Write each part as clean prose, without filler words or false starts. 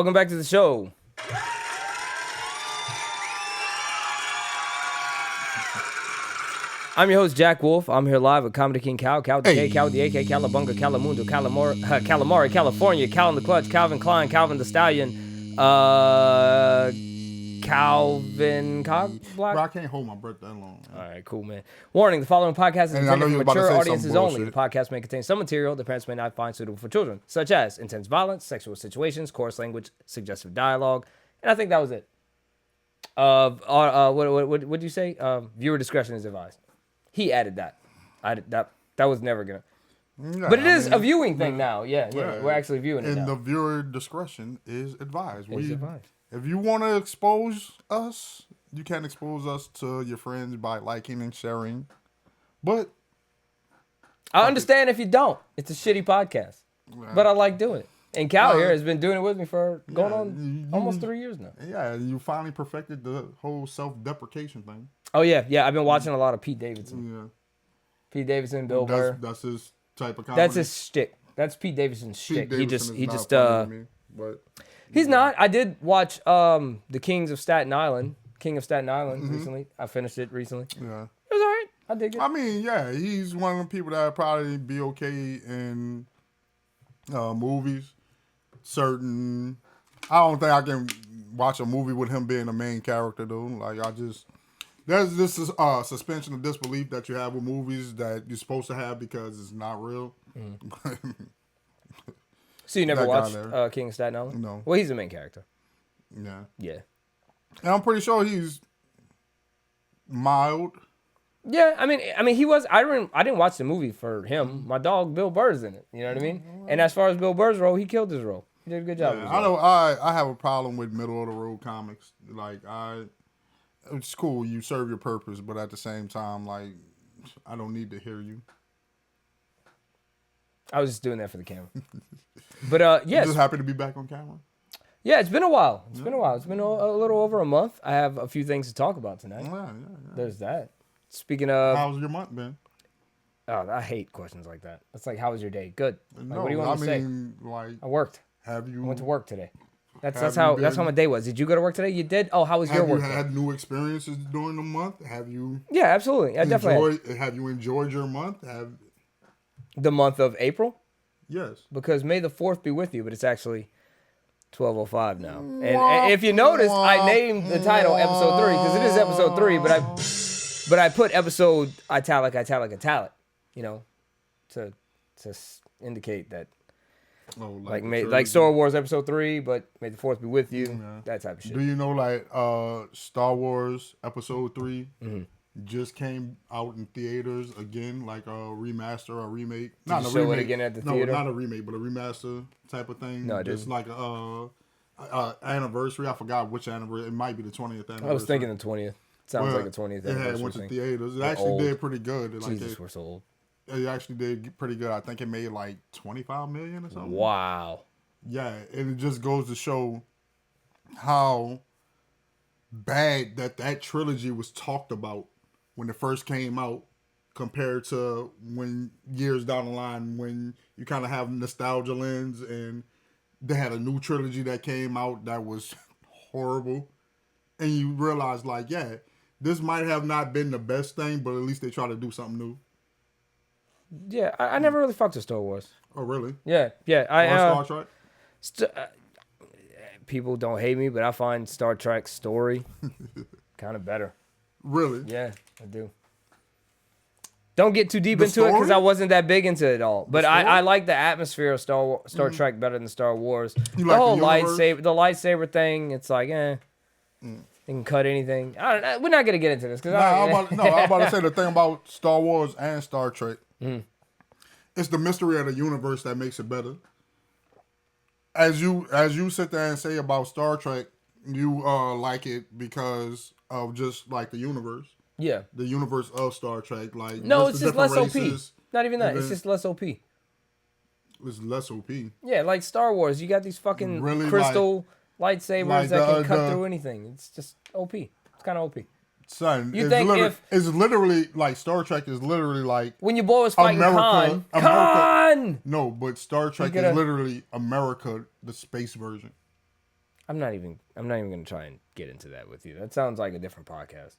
Welcome back to the show. I'm your host, Jack Wolf. I'm here live with Comedy King Cal, Cal with the K, Cal with the AK, Calabunga, Calamundo, Calamari, California, Cal in the Clutch, Calvin Klein, Calvin the Stallion, Calvin Cogblock. Bro, I can't hold my breath that long. All right, cool, man. Warning, the following podcast is intended for mature audiences only. The bullshit. podcast may contain some material that parents may not find suitable for children, such as intense violence, sexual situations, coarse language, suggestive dialogue, and I think that was it. What did you say? Viewer discretion is advised. He added that. That was never gonna. Yeah, but it is a viewing thing now. Yeah, we're actually viewing it now. And the viewer discretion is advised. Advised. If you want to expose us, you can expose us to your friends by liking and sharing. But I understand if you don't. It's a shitty podcast. But I like doing it. And Cal here has been doing it with me for going on almost 3 years now. Yeah, you finally perfected the whole self-deprecation thing. Oh, yeah. I've been watching a lot of Pete Davidson. Yeah. Pete Davidson, Bill Burr. That's his type of comedy. That's his shtick. That's Pete Davidson's shtick. He just but he's not. I did watch The King of Staten Island recently. I finished it recently. Yeah. It was all right. I dig it. I mean, yeah, he's one of the people that would probably be okay in movies. I don't think I can watch a movie with him being the main character though. Like there's this suspension of disbelief that you have with movies that you're supposed to have because it's not real. So you never watched King of Staten Island? No. Well, he's the main character. Yeah. Yeah. And I'm pretty sure he's mild. Yeah, I mean, he was. I didn't watch the movie for him. My dog Bill Burr's in it. You know what I mean? And as far as Bill Burr's role, he killed his role. He did a good job. Yeah, I know. I have a problem with middle of the road comics. Like it's cool. You serve your purpose, but at the same time, like I don't need to hear you. I was just doing that for the camera. But yes. Just happy to be back on camera. Yeah, it's been a while. It's been a little over a month. I have a few things to talk about tonight. Yeah. There's that. Speaking of, how's your month been? Oh, I hate questions like that. It's like, how was your day? Good. Like, No, what do you want me to say? Like I worked. Have you? I went to work today. That's how my day was. Did you go to work today? You did. Oh, how was your work? Have you had new experiences during the month? Have you? Yeah, absolutely. I definitely. Have you enjoyed your month? The month of April? Yes. Because May the 4th be with you, but it's actually 12:05 now. And if you notice, I named the title episode 3 because it is episode 3, but I put episode italic, you know, to indicate that. Oh, like Star Wars episode 3, but May the 4th be with you. Yeah. That type of shit. Do you know like Star Wars episode 3 just came out in theaters again, like a remaster or remake? Not a remake. Show it again at the theater? No, not a remake, but a remaster type of thing. No, it just didn't. Like a anniversary. I forgot which anniversary. It might be the 20th anniversary. I was thinking the 20th. Sounds like a 20th anniversary. It went to theaters. It actually did pretty good. Jesus, we're so old. It actually did pretty good. I think it made like 25 million or something. Wow. Yeah, and it just goes to show how bad that trilogy was talked about when it first came out compared to when years down the line when you kind of have nostalgia lens and they had a new trilogy that came out that was horrible. And you realize like, yeah, this might have not been the best thing, but at least they try to do something new. Yeah, I never really fucked with Star Wars. Oh, really? Yeah. Star Trek? People don't hate me, but I find Star Trek's story kind of better. Really? Yeah, I do. Don't get too deep into it because I wasn't that big into it all. But I like the atmosphere of Star Trek better than Star Wars. You the like whole the lightsaber thing, it's like, they can cut anything. I don't know. We're not going to get into this. I'm about to say the thing about Star Wars and Star Trek. It's the mystery of the universe that makes it better. As you sit there and say about Star Trek, you like it because of just like the universe. Yeah. The universe of Star Trek. Like no, it's just less OP. Not even that. It's just less OP. It's less OP. Yeah, like Star Wars. You got these fucking crystal lightsabers that can cut through anything. It's just OP. It's kind of OP. Son, it's literally like Star Trek is literally like when your boy was fighting Khan. No, but Star Trek is literally America, the space version. I'm not even gonna try and get into that with you. That sounds like a different podcast.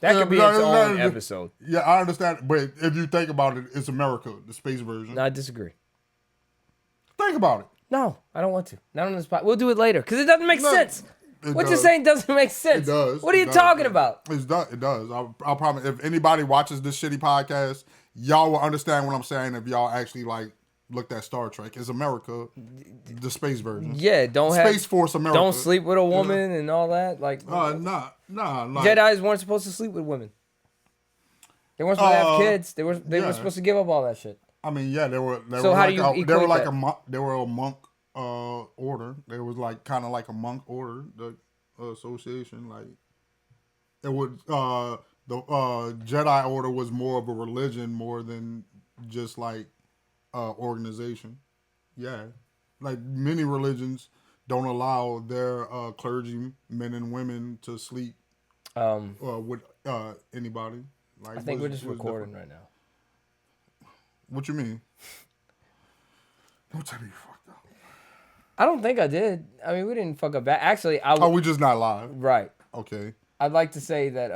That could be its own episode. Yeah, I understand, but if you think about it, it's America, the space version. No, I disagree. Think about it. No, I don't want to. Not on this podcast. We'll do it later because it doesn't make sense. What you're does. saying doesn't make sense. It does. What are you talking about? It does. I'll promise. If anybody watches this shitty podcast, y'all will understand what I'm saying if y'all actually like looked at Star Trek. It's America, the space version. Yeah, Space Force America. Don't sleep with a woman and all that. Like, nah. Jedi's weren't supposed to sleep with women. They weren't supposed to have kids. They were supposed to give up all that shit. I mean, yeah, they were. So how do you equate that? They were a monk order. They was like kind of like a monk order, the association. Like it would the Jedi Order was more of a religion more than just like organization. Yeah, like many religions don't allow their clergy men and women to sleep with anybody. Like, I think we're just recording right now. What you mean? Don't tell me you fucked up. I don't think I did. I mean, we didn't fuck up bad. Actually, we just not live. Right. Okay. I'd like to say that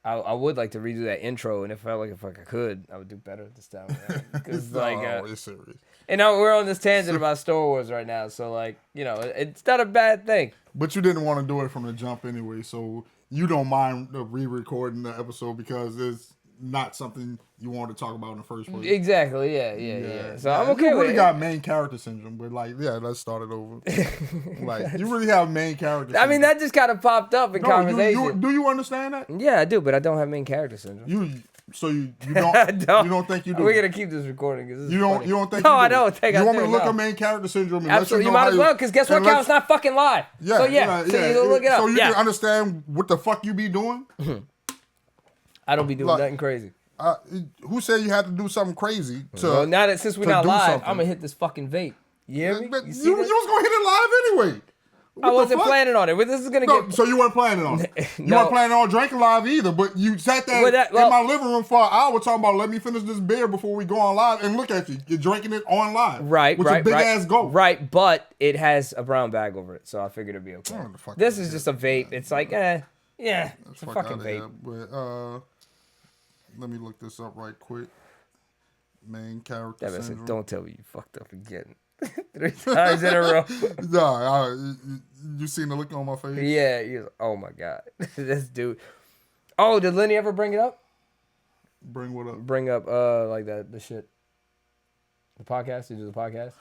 I would like to redo that intro, and if I could, I would do better this time. Because it's serious. And we're on this tangent about Star Wars right now, so it's not a bad thing. But you didn't want to do it from the jump anyway, so you don't mind re-recording the episode because it's not something you wanted to talk about in the first place. Exactly. Yeah. So I'm okay with it. You really got main character syndrome, but let's start it over. You really have main character syndrome. I mean, that just kind of popped up in conversation. Do you understand that? Yeah, I do, but I don't have main character syndrome. You don't think you do? We're gonna keep this recording because you don't think? No, you do. I don't think. You want me to look at main character syndrome? And Absolutely, you might as well because guess what? Cal's not fucking live. Yeah, so you look it up. So you can understand what the fuck you be doing. I don't be doing nothing crazy. Who said you had to do something crazy? Well, now that since we're not live, I'm gonna hit this fucking vape. You hear me? You was gonna hit it live anyway. I wasn't planning on it. But this is gonna get. So you weren't planning on it. You weren't planning on drinking live either. But you sat there in my living room for an hour talking about let me finish this beer before we go on live. And look at you, you're drinking it on live. Right, with a big ass goat. Right, but it has a brown bag over it, so I figured it'd be okay. This is just a vape. It's like it's a fucking vape. But let me look this up right quick. Main character syndrome. Don't tell me you fucked up again. 3 times in a row. Nah, you seen the look on my face? Yeah. Oh my god, this dude. Oh, did Lenny ever bring it up? Bring what up? Bring up like that the shit. The podcast. Did you do the podcast?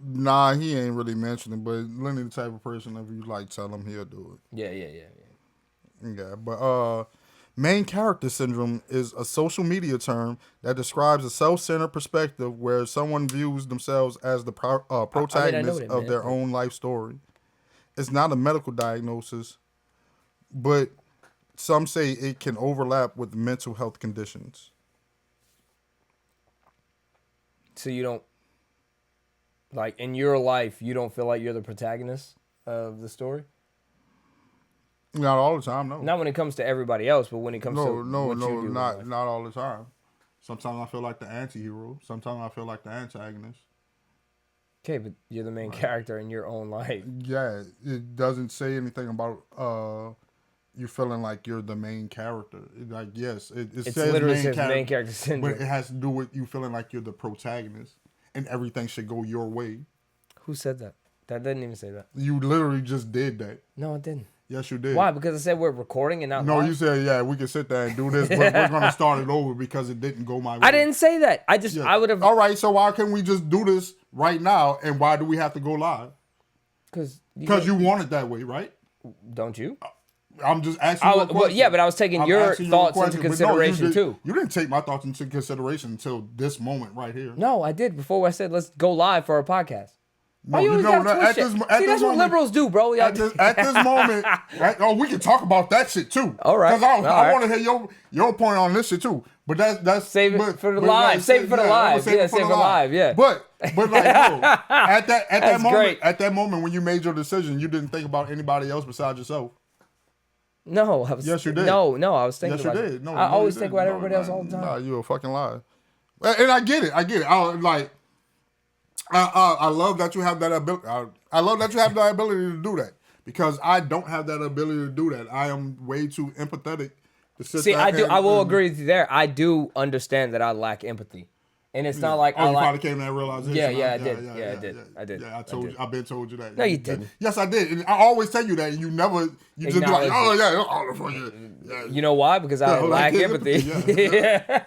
Nah, he ain't really mentioning. But Lenny the type of person if you tell him he'll do it. Yeah, but main character syndrome is a social media term that describes a self-centered perspective where someone views themselves as the protagonist of their own life story. It's not a medical diagnosis, but some say it can overlap with mental health conditions. So you don't, in your life, you don't feel like you're the protagonist of the story? Not all the time, no. Not when it comes to everybody else, but when it comes to what you do. Not all the time. Sometimes I feel like the anti-hero. Sometimes I feel like the antagonist. Okay, but you're the main character in your own life. Yeah, it doesn't say anything about you feeling like you're the main character. It says literally says main character syndrome. But it has to do with you feeling like you're the protagonist and everything should go your way. Who said that? That didn't even say that. You literally just did that. No, it didn't. Yes, you did. Why? Because I said we're recording and not live? You said, we can sit there and do this, but we're going to start it over because it didn't go my way. I didn't say that. I would have... All right, so why can't we just do this right now, and why do we have to go live? Because you want it that way, right? Don't you? I'm just asking you a question. Yeah, but I was taking your thoughts into consideration, too. You didn't take my thoughts into consideration until this moment right here. No, I did before I said, let's go live for our podcast. No, that's what liberals do, bro. At this moment, we can talk about that shit too. All right, because I want to hear your point on this shit too. But that's save it for the live. Save it for the live. Save it for the live. Yeah. But at that moment when you made your decision, you didn't think about anybody else besides yourself. No, yes, you did. No, I was thinking. Yes, you did. No, I always think about everybody else all the time. Nah, you a fucking liar. And I get it. I love that you have that ability. I love that you have the ability to do that. because I don't have that ability to do that. I am way too empathetic to sit See, there. I will agree with you there. I do understand that I lack empathy. And it's not like you finally came to that realization. Yeah, I did. Yeah, I told you. I've been told you that. No, you didn't. Yes, I did. And I always tell you that. And you never. You just be like, oh yeah. You know why? Because I lack empathy. Yeah.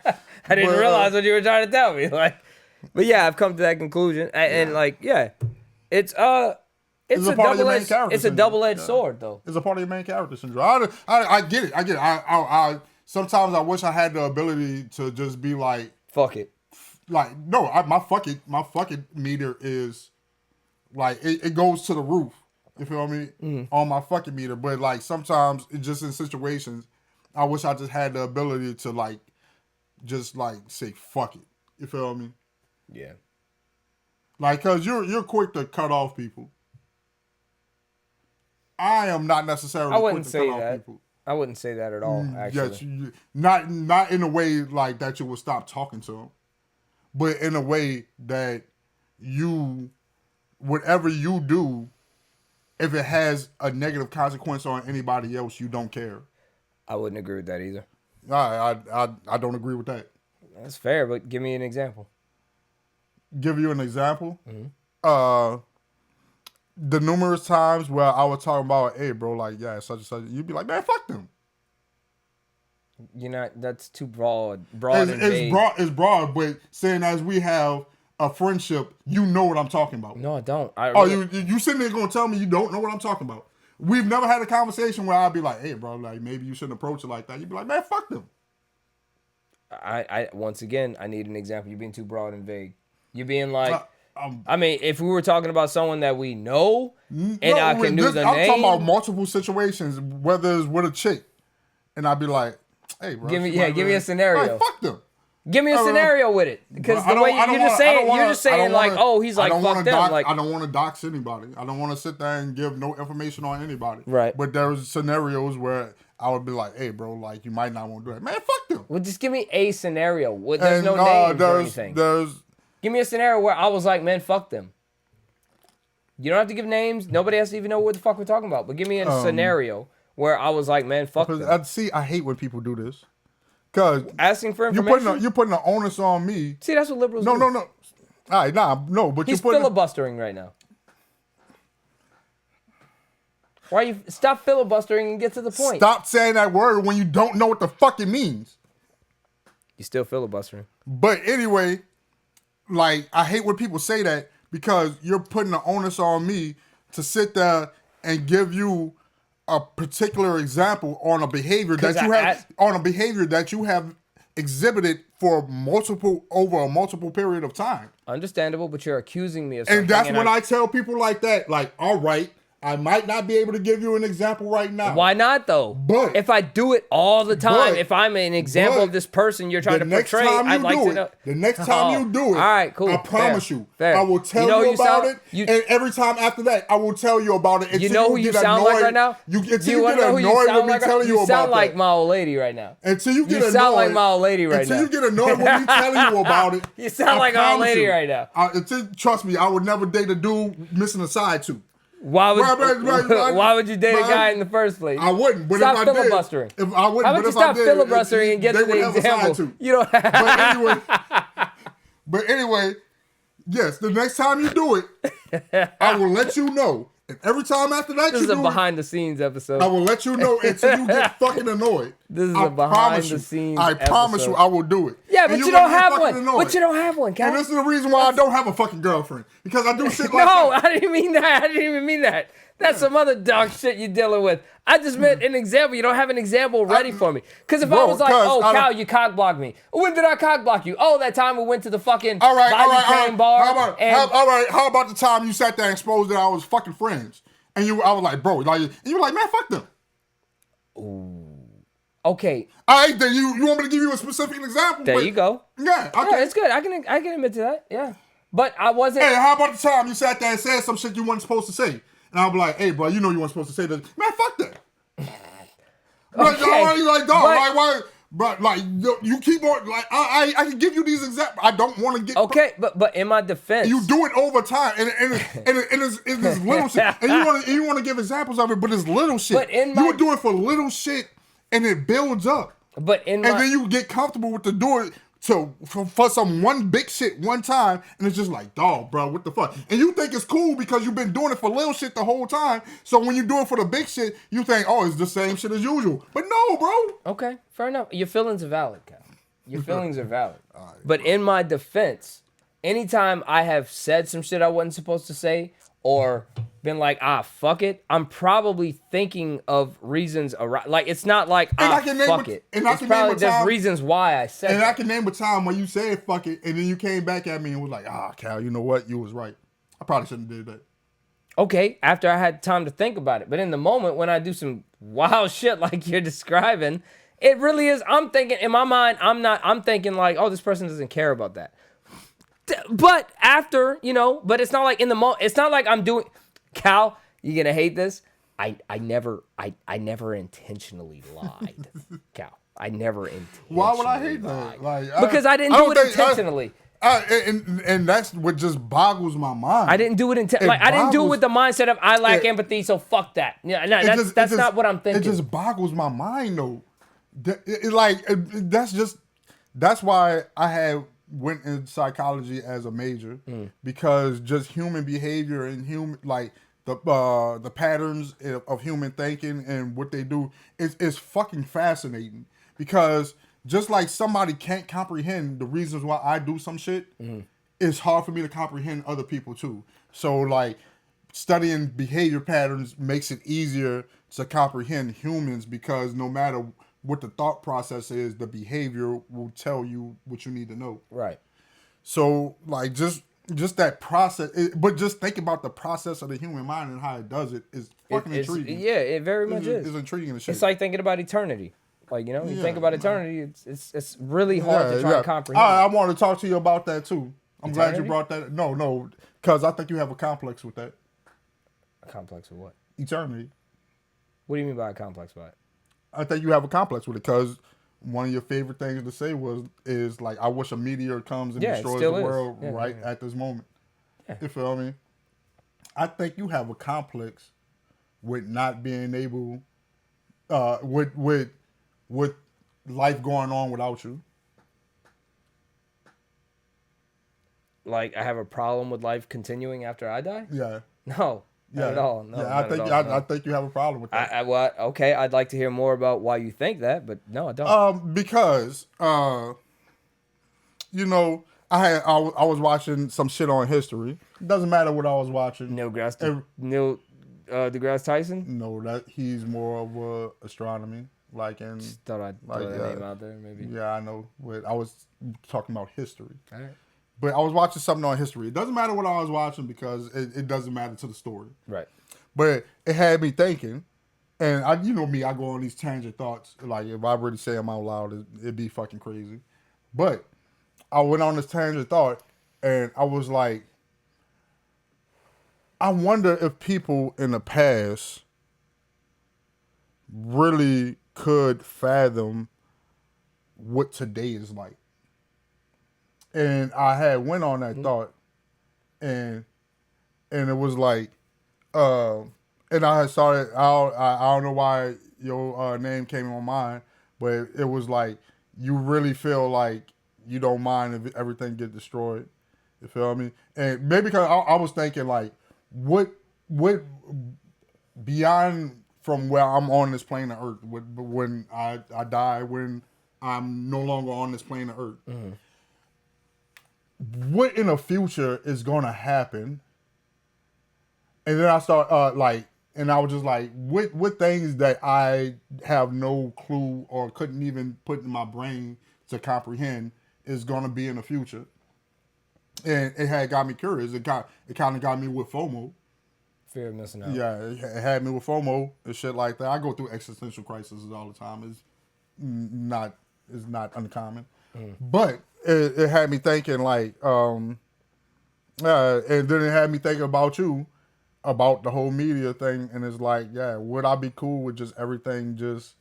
I didn't realize what you were trying to tell me. But yeah, I've come to that conclusion. And it's a double-edged sword, though. It's a part of your main character syndrome. I get it. I sometimes I wish I had the ability to just be like, fuck it. Like, no, my fuck it meter is like it goes to the roof. You feel me? On my fucking meter. But like sometimes just in situations, I wish I just had the ability to like just like say fuck it. You feel me? Yeah. Like, cause you're quick to cut off people. I am not necessarily quick to cut off people. I wouldn't say that at all, actually. Yes, not in a way like that you will stop talking to them. But in a way that whatever you do, if it has a negative consequence on anybody else, you don't care. I wouldn't agree with that either. I don't agree with that. That's fair, but give me an example. Give you an example? Mm-hmm. The numerous times where I was talking about, hey, bro, like, yeah, such and such, you'd be like, man, fuck them. You're not. That's too broad. It's broad, but saying as we have a friendship, you know what I'm talking about. No, I don't. You sitting there gonna tell me you don't know what I'm talking about? We've never had a conversation where I'd be like, hey, bro, like maybe you shouldn't approach it like that. You'd be like, man, fuck them. I once again, I need an example. You're being too broad and vague. You're being like. I mean, if we were talking about someone that we know and I can do the name. I'm talking about multiple situations, whether it's with a chick, and I'd be like, hey, bro. Give me a scenario. Like, fuck them. Give me a scenario with it, because the way you're just saying like, oh, he's like, fuck them. I don't want to dox anybody. I don't want to sit there and give no information on anybody. Right. But there's scenarios where I would be like, hey, bro, like you might not want to do that. Man, fuck them. Well, just give me a scenario. There's no names or anything. Give me a scenario where I was like, man, fuck them. You don't have to give names. Nobody has to even know what the fuck we're talking about. But give me a scenario where I was like, man, fuck them. I hate when people do this. Cause asking for information. You're putting the onus on me. See, that's what liberals do. No. All right, no. But he's filibustering right now. Why you stop filibustering and get to the point? Stop saying that word when you don't know what the fuck it means. You still filibustering. But anyway. Like, I hate when people say that because you're putting the onus on me to sit there and give you a particular example on a behavior that you have exhibited for over a multiple period of time. Understandable, but you're accusing me of something. And that's when I tell people like that, like, all right, I might not be able to give you an example right now. Why not, though? But if I do it all the time, if I'm an example of this person you're trying to portray, I'd like to know. The next time you do it, all right, cool. I promise you, fair. I will tell you about it. And every time after that, I will tell you about it. You know who you sound like right now? Until you get annoyed with me telling you about it. You sound like my old lady right now. Until you get annoyed. You sound like my old lady right now. Until you get annoyed with me telling you about it. You sound like my old lady right now. Trust me, I would never date a dude missing a side tooth. Why would you date a guy in the first place? I wouldn't. But stop if I filibustering. Did, if I wouldn't. How about you stop filibustering and get to the example? You don't. But anyway, yes. The next time you do it, I will let you know. And every time after that, this is a behind the scenes episode. I will let you know until you get fucking annoyed. This is a behind the scenes. I promise you, I will do it. Yeah, but you don't have one. But you don't have one, Cal. And this is the reason why I don't have a fucking girlfriend, because I do shit like that. No, I didn't mean that. I didn't even mean that. That's some other dog shit you're dealing with. I just meant an example. You don't have an example ready for me. Because if I was like, oh, Cal, you cock blocked me. When did I cock block you? Oh, that time we went to the fucking bar. How about the time you sat there and exposed that I was fucking friends? And I was like, bro, and you were like, man, fuck them. Ooh. Okay. All right, then you want me to give you a specific example? There you go. Yeah, okay. Yeah, it's good. I can admit to that. Yeah. But I wasn't. Hey, how about the time you sat there and said some shit you weren't supposed to say? And I'll be like, hey, bro, you know you weren't supposed to say this. Man, fuck that. Okay. Like, dog, But like you keep on like I can give you these examples. I don't want to get okay, but in my defense, you do it over time, and it's little shit, and you want to give examples of it, but it's little shit. But in you my, would do it for little shit, and it builds up. But in my, and then you get comfortable with the doing for some one big shit one time, and it's just like, dog, bro, what the fuck? And you think it's cool because you've been doing it for little shit the whole time. So when you do it for the big shit, you think, oh, it's the same shit as usual. But no, bro. Okay, fair enough. Your feelings are valid, Cal. Your feelings are valid. Right, but in my defense, anytime I have said some shit I wasn't supposed to say, or been like, fuck it, I'm probably thinking of reasons around. Like, it's not like, fuck it. And it's probably there's reasons why I said it. And I can name a time when you said fuck it, and then you came back at me and was like, Cal, you know what? You was right. I probably shouldn't have did that. Okay, after I had time to think about it. But in the moment when I do some wild shit like you're describing, it really is, I'm thinking, in my mind, I'm thinking like, oh, this person doesn't care about that. But after, but it's not like in the moment, it's not like I'm doing, Cal, you're gonna hate this. I never intentionally lied, Cal. I never intentionally. Why would I hate that? Like, because I didn't do it intentionally. And that's what just boggles my mind. I didn't do it intentionally. Like, I didn't do it with the mindset of I lack empathy, so fuck that. Yeah, no, that's not what I'm thinking. It just boggles my mind though. That's why I went in psychology as a major, because just human behavior and the patterns of human thinking and what they do is fucking fascinating. Because just like somebody can't comprehend the reasons why I do some shit, it's hard for me to comprehend other people too. So like studying behavior patterns makes it easier to comprehend humans, because no matter what the thought process is, the behavior will tell you what you need to know. Right. So like just that process, but just think about the process of the human mind and how it does it is fucking intriguing. Yeah, it very much is. It's intriguing as shit. It's like thinking about eternity. Like, you think about eternity, it's really hard to try to comprehend. I want to talk to you about that too. I'm glad you brought that. No, because I think you have a complex with that. A complex with what? Eternity. What do you mean by a complex with it? I think you have a complex with it because one of your favorite things to say is like, I wish a meteor comes and destroys the world at this moment. Yeah. You feel me? I think you have a complex with not being able, with life going on without you. Like, I have a problem with life continuing after I die? Yeah. No. Not at all. No, I think you have a problem with that. Okay, I'd like to hear more about why you think that, but no, I don't. Because I was watching some shit on history. It doesn't matter what I was watching. Neil deGrasse Tyson? No, that he's more of astronomy. Just thought I'd throw that name out there, maybe. Yeah, I know. But I was talking about history. All right. But I was watching something on history. It doesn't matter what I was watching because it doesn't matter to the story. Right. But it had me thinking, and I go on these tangent thoughts. Like, if I really say them out loud, it'd be fucking crazy. But I went on this tangent thought, and I was like, I wonder if people in the past really could fathom what today is like. And I had went on that thought, and it was like, and I had started. I don't know why your name came in my mind, but it was like, you really feel like you don't mind if everything get destroyed. You feel me? And maybe because I was thinking like, what beyond from where I'm on this plane of Earth, when I die, when I'm no longer on this plane of Earth. Mm-hmm. What in the future is going to happen? And then I start and I was just like, what things that I have no clue or couldn't even put in my brain to comprehend is going to be in the future. And it had got me curious. It kind of got me with FOMO. Fear of missing out. Yeah, it had me with FOMO and shit like that. I go through existential crises all the time. It's not uncommon. But it had me thinking like, and then it had me thinking about you, about the whole media thing, and it's like, yeah, would I be cool with just everything just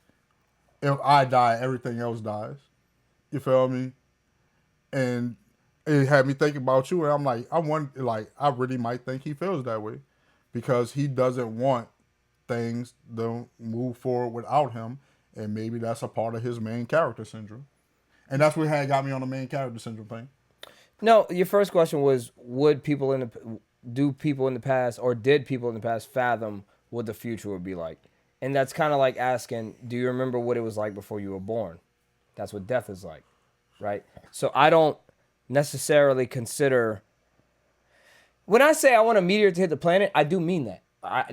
if I die, everything else dies. You feel me? And it had me thinking about you, and I'm like, I really might think he feels that way because he doesn't want things to move forward without him, and maybe that's a part of his main character syndrome. And that's what had got me on the main character syndrome thing. No, your first question was, do people in the past, or did people in the past fathom what the future would be like? And that's kind of like asking, do you remember what it was like before you were born? That's what death is like, right? So I don't necessarily consider, when I say I want a meteor to hit the planet, I do mean that.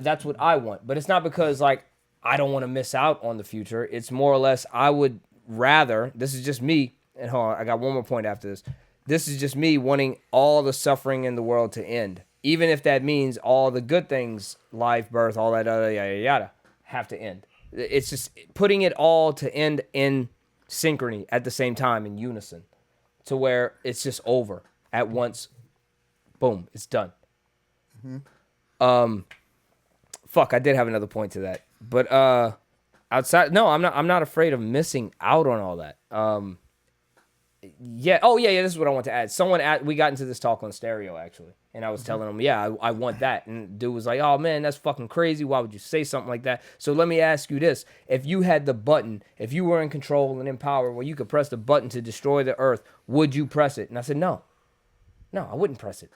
That's what I want. But it's not because like I don't want to miss out on the future. It's more or less I would rather, this is just me, and hold on, I got one more point after this. This is just me wanting all the suffering in the world to end. Even if that means all the good things, life, birth, all that other yada yada, have to end. It's just putting it all to end in synchrony at the same time, in unison, to where it's just over at once. Boom, it's done. Mm-hmm. Fuck, I did have another point to that, but outside, no, I'm not afraid of missing out on all that. Yeah. Oh, yeah. This is what I want to add. We got into this talk on stereo actually, and I was telling him, yeah, I want that, and dude was like, oh man, that's fucking crazy. Why would you say something like that? So let me ask you this: if you had the button, if you were in control and in power, where you could press the button to destroy the Earth, would you press it? And I said, no, I wouldn't press it,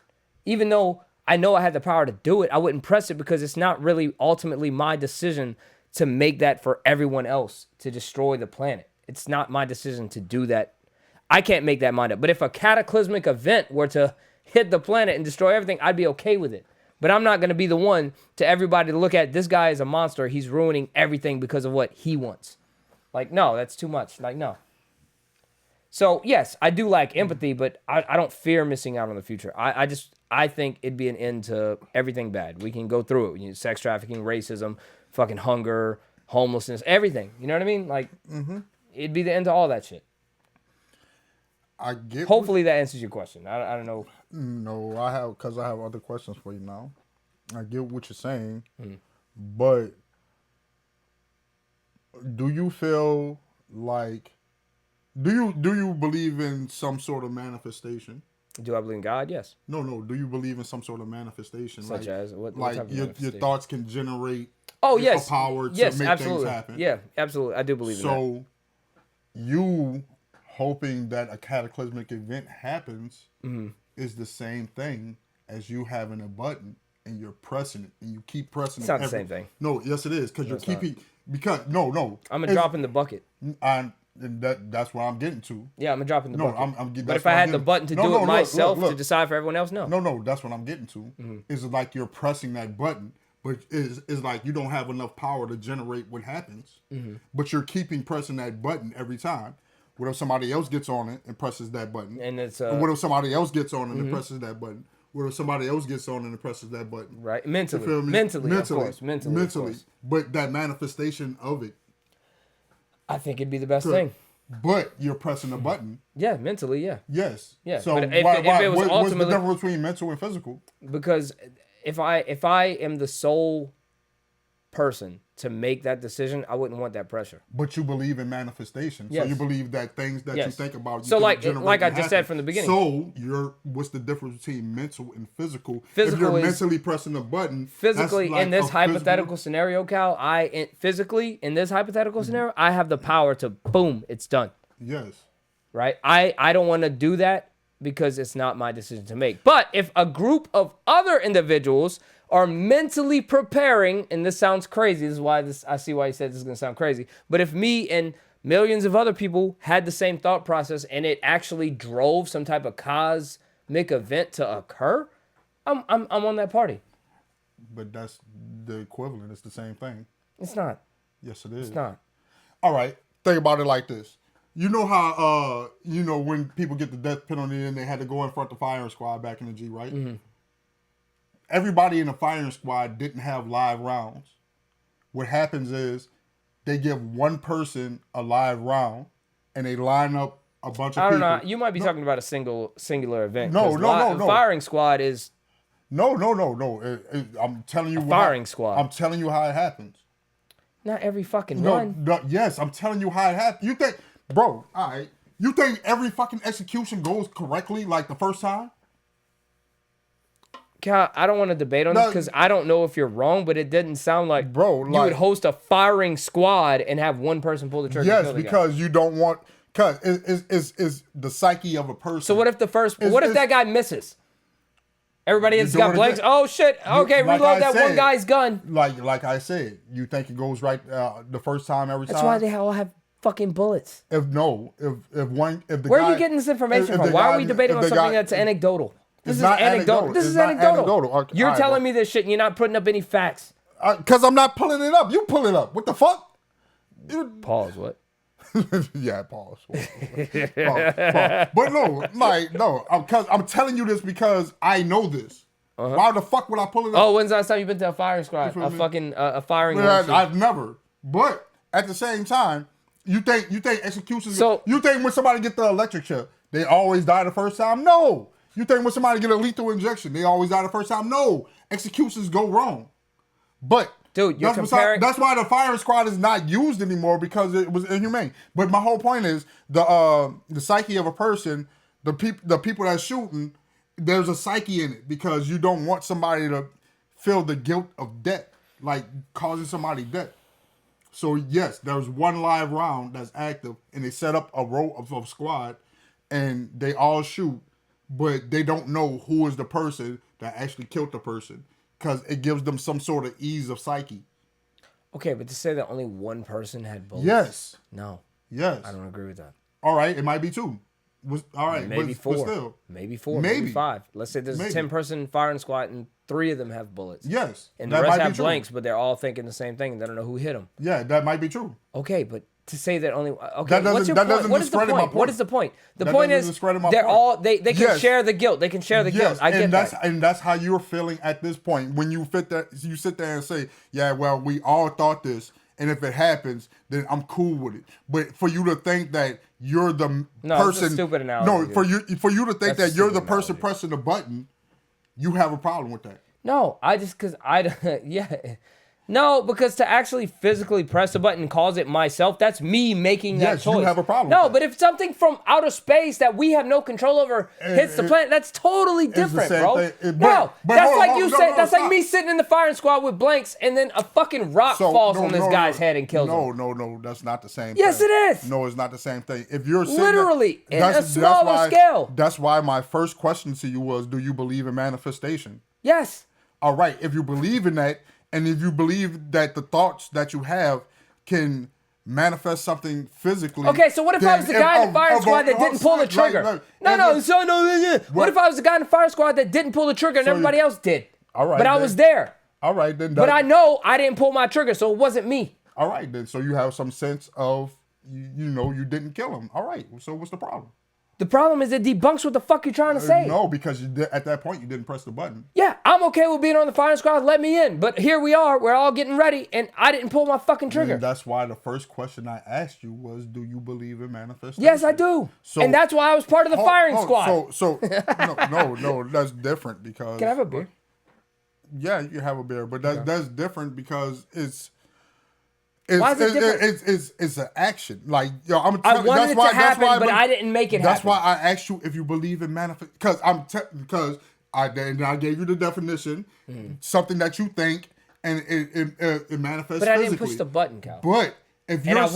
even though I know I had the power to do it. I wouldn't press it because it's not really ultimately my decision to make that for everyone else to destroy the planet. It's not my decision to do that. I can't make that mind up. But if a cataclysmic event were to hit the planet and destroy everything, I'd be okay with it. But I'm not going to be the one to everybody to look at, this guy is a monster. He's ruining everything because of what he wants. Like, no, that's too much. Like, no. So, yes, I do like empathy, but I don't fear missing out on the future. I think it'd be an end to everything bad. We can go through it. Sex trafficking, racism, fucking hunger, homelessness, everything. You know what I mean? Like, it'd be the end to all that shit. I get. Hopefully that answers your question. I don't know. No, I have other questions for you now. I get what you're saying, but do you feel like do you believe in some sort of manifestation? Do I believe in God? Yes. No. Do you believe in some sort of manifestation? Such as what? Like type of your thoughts can generate. Yes. A power to yes, make absolutely. things happen. Yeah, absolutely. I do believe in that. So you hoping that a cataclysmic event happens is the same thing as you having a button and you're pressing it and you keep pressing it's it. It's not the same thing. No, yes it is, because you're keeping no. I'm gonna drop in the bucket. And that's what I'm getting to. Yeah, I'm gonna drop in the bucket. I'm but if I had the button to do it myself to decide for everyone else, no. No, that's what I'm getting to. Is like you're pressing that button, but is like you don't have enough power to generate what happens. But you're keeping pressing that button every time. What if somebody else gets on it and presses that button? And it's what if somebody else gets on it and presses that button? What if somebody else gets on it and presses that button? Right, mentally, of course. But that manifestation of it, I think it'd be the best thing. But you're pressing a button. Yeah, mentally, yeah. Yes. Yeah. So but if it was what's the difference between mental and physical? Because if I am the sole person to make that decision, I wouldn't want that pressure. But you believe in manifestation. Yes. So you believe that things that you think about, so like I just said from the beginning. So what's the difference between mental and physical? Physical if you're is mentally pressing a button. Physically, like in this hypothetical scenario, Cal, physically in this hypothetical scenario, I have the power to boom, it's done. Yes. Right? I don't want to do that because it's not my decision to make. But if a group of other individuals are mentally preparing, and this sounds crazy, this is why I see why he said this is going to sound crazy, but if me and millions of other people had the same thought process and it actually drove some type of cosmic event to occur, I'm on that party. But that's the equivalent. It's the same thing. It's not. Yes, it is. It's not. All right. Think about it like this. You know how, when people get the death penalty and they had to go in front of the firing squad back in the G, right? Mm-hmm. Everybody in the firing squad didn't have live rounds. What happens is they give one person a live round and they line up a bunch of people. I don't know. You might be talking about a singular event. No. Firing squad is... No. I'm telling you firing squad. I'm telling you how it happens. Not every fucking No, one. no, yes, I'm telling you how it happened. You think, bro, all right. You think every fucking execution goes correctly like the first time? Cal, I don't want to debate on this because I don't know if you're wrong, but it didn't sound like you would host a firing squad and have one person pull the trigger. Yes, because you don't want, because it's the psyche of a person. So what if what if that guy misses? Everybody has got blanks. Oh shit! Okay, reload that one guy's gun. Like I said, you think it goes right the first time every time. That's why they all have fucking bullets. If the where are you getting this information from? Why are we debating on something that's anecdotal? This is anecdotal. This is anecdotal. You're telling me this shit and you're not putting up any facts. Because I'm not pulling it up. You pull it up. What the fuck? Pause. What? Yeah, pause. Pause. But no. Because I'm telling you this because I know this. Why the fuck would I pull it up? Oh, when's the last time you've been to a firing squad? A firing. I've never. But at the same time, you think executions. So you think when somebody get the electric chair, they always die the first time? No. You think when somebody get a lethal injection, they always die the first time? No. Executions go wrong. But dude, you're comparing. That's why the firing squad is not used anymore because it was inhumane. But my whole point is the psyche of a person, the people that's shooting, there's a psyche in it because you don't want somebody to feel the guilt of death, like causing somebody death. So yes, there's one live round that's active, and they set up a row of squad, and they all shoot, but they don't know who is the person that actually killed the person. Because it gives them some sort of ease of psyche. Okay, but to say that only one person had bullets. Yes. No. Yes. I don't agree with that. All right, it might be two. All right, maybe four. But still. Maybe four. Maybe five. Let's say there's a 10-person firing squad and 3 of them have bullets. Yes. And the rest have blanks, but they're all thinking the same thing and they don't know who hit them. Yeah, that might be true. Okay, but to say that only what's your point? What is the point? What is the point? The point is they're all they can share the guilt. They can share the guilt. I get that. And that's how you're feeling at this point. When you sit there and say, yeah, well, we all thought this, and if it happens, then I'm cool with it. But for you to think that you're the person, it's a stupid analogy. No, for you to think that you're the person pressing the button, you have a problem with that. No, No, because to actually physically press a button and cause it myself, that's me making that choice. You have a problem No, with that. but if something from outer space that we have no control over hits the planet, that's totally different, bro. But that's like you said. That's like me sitting in the firing squad with blanks, and then a fucking rock falls on this guy's head and kills him. No, that's not the same. Yes, thing. it is. No, it's not the same thing. If you're literally in a smaller scale. That's why my first question to you was, do you believe in manifestation? Yes. All right. If you believe in that, and if you believe that the thoughts that you have can manifest something physically. Okay, so what if I was the guy in the firing squad that didn't pull the trigger? What if I was the guy in the firing squad that didn't pull the trigger and everybody else did? All right. But I was there. All right, then. But I know I didn't pull my trigger, so it wasn't me. All right, then. So you have some sense of, you didn't kill him. All right. So what's the problem? The problem is it debunks what the fuck you're trying to say. No, because at that point, you didn't press the button. Yeah, I'm okay with being on the firing squad. Let me in. But here we are. We're all getting ready, and I didn't pull my fuck trigger. And that's why the first question I asked you was, do you believe in manifestation? Yes, I do. So, and that's why I was part of the firing squad. No, that's different because... Can I have a beer? Yeah, you can have a beer. But that's different because it's... Why is it different? It's an action. Like, I wanted it to happen, but I didn't make it happen. That's why I asked you if you believe in manifest. Because I gave you the definition, something that you think, and it manifests. But I didn't push the button, Cal. But if you're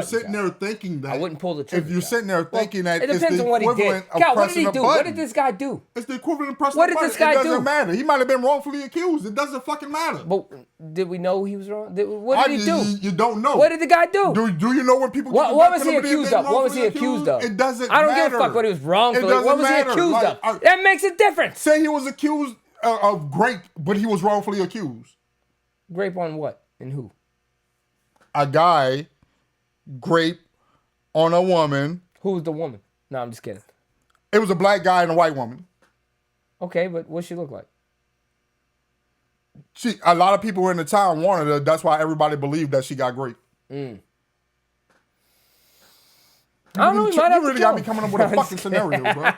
sitting there thinking that, I wouldn't pull the trigger. If you're sitting there thinking that, it depends on what he did. Cal, what did he do? What did this guy do? It's the equivalent of pressing the button. What did this guy do? It doesn't matter. He might have been wrongfully accused. It doesn't fucking matter. But did we know he was wrong? What did he do? You don't know. What did the guy do? Do you know when people? What was he accused of? What was he accused of? It doesn't matter. I don't give a fuck what he was wrongfully. What was he accused of? That makes a difference. Say he was accused of grape, but he was wrongfully accused. Grape on what? And who? A guy grape on a woman. Who was the woman? No, I'm just kidding. It was a black guy and a white woman. Okay, but what she look like? A lot of people in the town wanted her. That's why everybody believed that she got raped. I don't know. You really got me coming up with a fucking scenario, bro.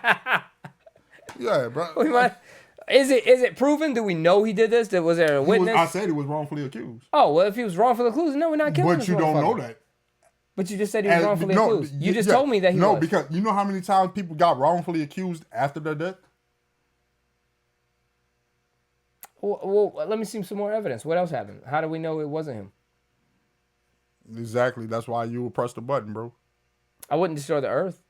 Yeah, bro. Is it proven? Do we know he did this? Was there a witness? I said he was wrongfully accused. Oh, well, if he was wrongfully accused, no, we're not killing him. But you don't know that. But you just said he was wrongfully accused. You just told me that he was. No, because you know how many times people got wrongfully accused after their death? Well, let me see some more evidence. What else happened? How do we know it wasn't him? Exactly. That's why you would press the button, bro. I wouldn't destroy the earth.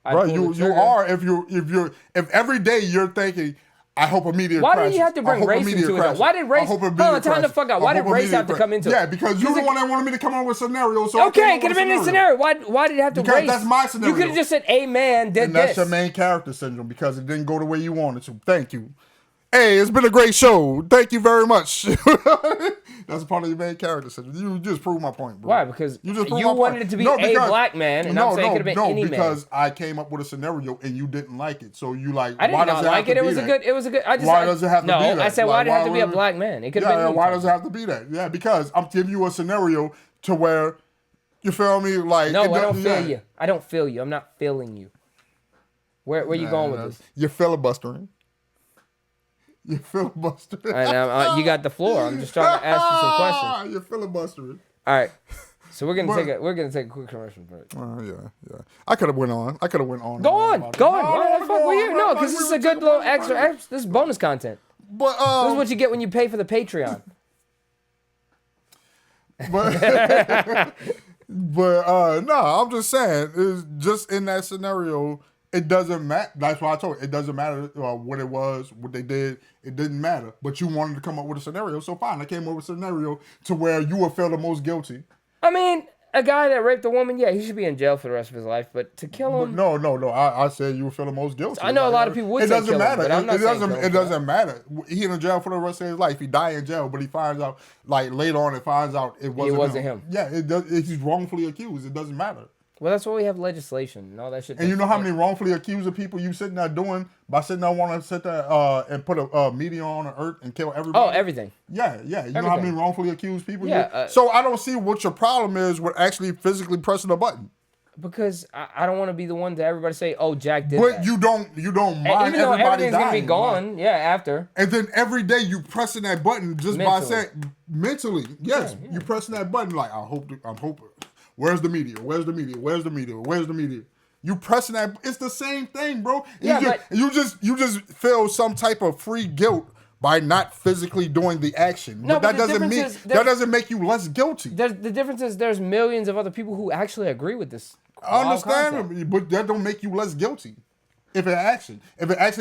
Bro, you are if every day you're thinking, I hope a meteor crashes. Why do you have to bring race into it? Why did race? Hold on, time the fuck out. Why did race have to come into it? Yeah, because you're the one that wanted me to come up with scenarios. So okay, it could have been a scenario. Why did it have to race? That's my scenario. You could have just said a man did and that's this. your main character syndrome because it didn't go the way you wanted to. Thank you. Hey, it's been a great show. Thank you very much. That's part of your main character syndrome. You just proved my point, bro. Why? Because you wanted it to be a black man, and I'm saying it could have been any man. No, because I came up with a scenario and you didn't like it. So you like, I did not like it. It was a good. Why does it have to be that? No, I said why did it have to be a black man? It could have been. Why does it have to be that? Yeah, because I'm giving you a scenario to where you feel me. Like no, I don't feel you. I don't feel you. I'm not feeling you. Where are you going with this? You're filibustering. You're filibustering. You got the floor. I'm just trying to ask you some questions. You're filibustering. All right. So we're gonna take a quick commercial break. Yeah. I could have went on. Go on. Why the fuck we here? No, because this is a good little extra. This is bonus content. But this is what you get when you pay for the Patreon. No, I'm just saying, it's just in that scenario. It doesn't matter. That's why I told you. It doesn't matter what it was, what they did. It didn't matter. But you wanted to come up with a scenario, so fine. I came up with a scenario to where you would feel the most guilty. I mean, a guy that raped a woman, yeah, he should be in jail for the rest of his life. But to kill him, no. I said you would feel the most guilty. I know a lot of people would say kill him, but I'm not saying kill him. It doesn't matter. He in jail for the rest of his life. He die in jail, but he finds out later on. It finds out it wasn't him. Yeah, he's wrongfully accused. It doesn't matter. Well, that's why we have legislation and all that shit. And you know how many wrongfully accused of people you sitting there doing by sitting there wanting to sit there and put a meteor on the earth and kill everybody? Oh, everything. Yeah. You know how many wrongfully accused people? Yeah. So I don't see what your problem is with actually physically pressing a button. Because I don't want to be the one to everybody say, "Oh, Jack did that." But you don't mind even though everything's dying, gonna be gone, after. And then every day you pressing that button just by saying mentally, yes, you pressing that button like I'm hoping. Where's the meteor? Where's the meteor? Where's the meteor? Where's the meteor? You pressing that? It's the same thing, bro. You just feel some type of free guilt by not physically doing the action. No, but that doesn't make you less guilty. The difference is there's millions of other people who actually agree with this. I understand, but that don't make you less guilty. If it actually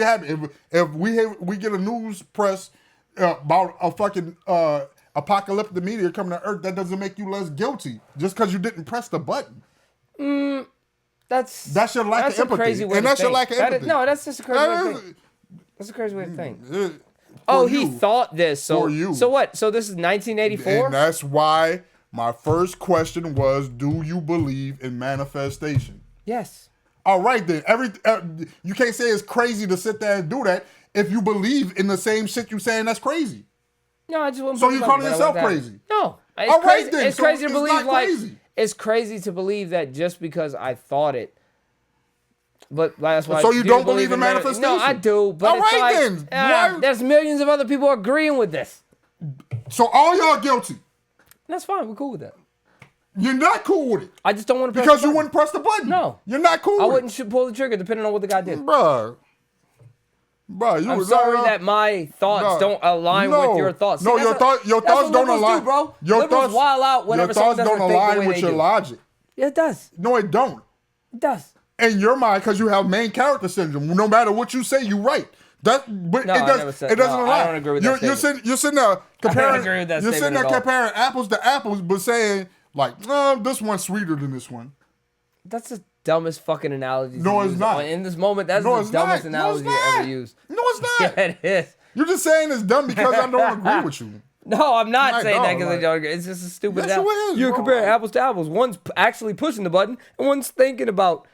happened, if we get a news press about a fucking apocalyptic meteor coming to Earth, that doesn't make you less guilty just because you didn't press the button. That's your lack of empathy. Crazy way and that's your lack of empathy. That's just a crazy way to think. That's a crazy way to think. He thought this. So what? So this is 1984? And that's why my first question was, do you believe in manifestation? Yes. All right, then. You can't say it's crazy to sit there and do that if you believe in the same shit you saying that's crazy. No, I just want. So you calling yourself crazy? No, it's crazy to believe. It's crazy to believe that just because I thought it. But that's why. So you don't believe in manifestation? No, I do. But there's millions of other people agreeing with this. So all y'all guilty. That's fine. We're cool with that. You're not cool with it. I just don't want to press because you wouldn't press the button. No, you're not cool. I wouldn't pull the trigger depending on what the guy did, Bruh, I'm sorry that my thoughts don't align with your thoughts. No, your thoughts don't align, bro. Your thoughts wild out whenever your thoughts don't align with your logic. Yeah, it does. No, it don't. It does. In your mind, because you have main character syndrome. No matter what you say, you right. It doesn't align. I don't agree with that statement. You're sitting there comparing. I don't agree with that You're sitting there comparing apples to apples, but saying like, this one's sweeter than this one. That's the dumbest fucking analogy. No, it's not. In this moment, that's the dumbest analogy ever used. No, it's not. Yeah, it is. You're just saying it's dumb because I don't agree with you. No, I'm not saying that because I don't agree. It's just a stupid analogy. You're comparing apples to apples. One's actually pushing the button, and one's thinking about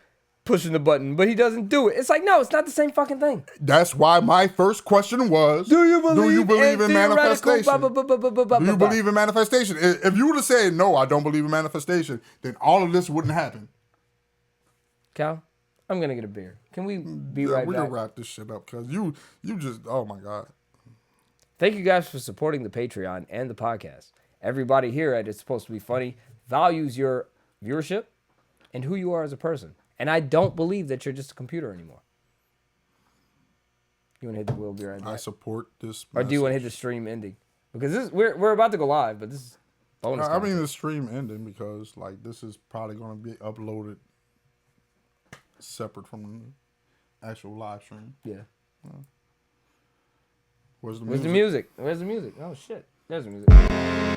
pushing the button, but he doesn't do it. It's like, no, it's not the same fucking thing. That's why my first question was, do you believe in manifestation? Do you believe in manifestation? If you would have said, no, I don't believe in manifestation, then all of this wouldn't happen. Cal, I'm gonna get a beer. Can we be right we back? can wrap this shit up because you just, oh my God. Thank you guys for supporting the Patreon and the podcast. Everybody here at It's Supposed to Be Funny values your viewership and who you are as a person. And I don't believe that you're just a computer anymore. You want to hit the wheel, be right back? I support this Or do you want to hit the stream ending? Because we're about to go live, but this is bonus content. I mean the stream ending because like this is probably going to be uploaded separate from the actual live stream. Yeah. Where's the music? music? Where's the music? Oh, shit. There's the music.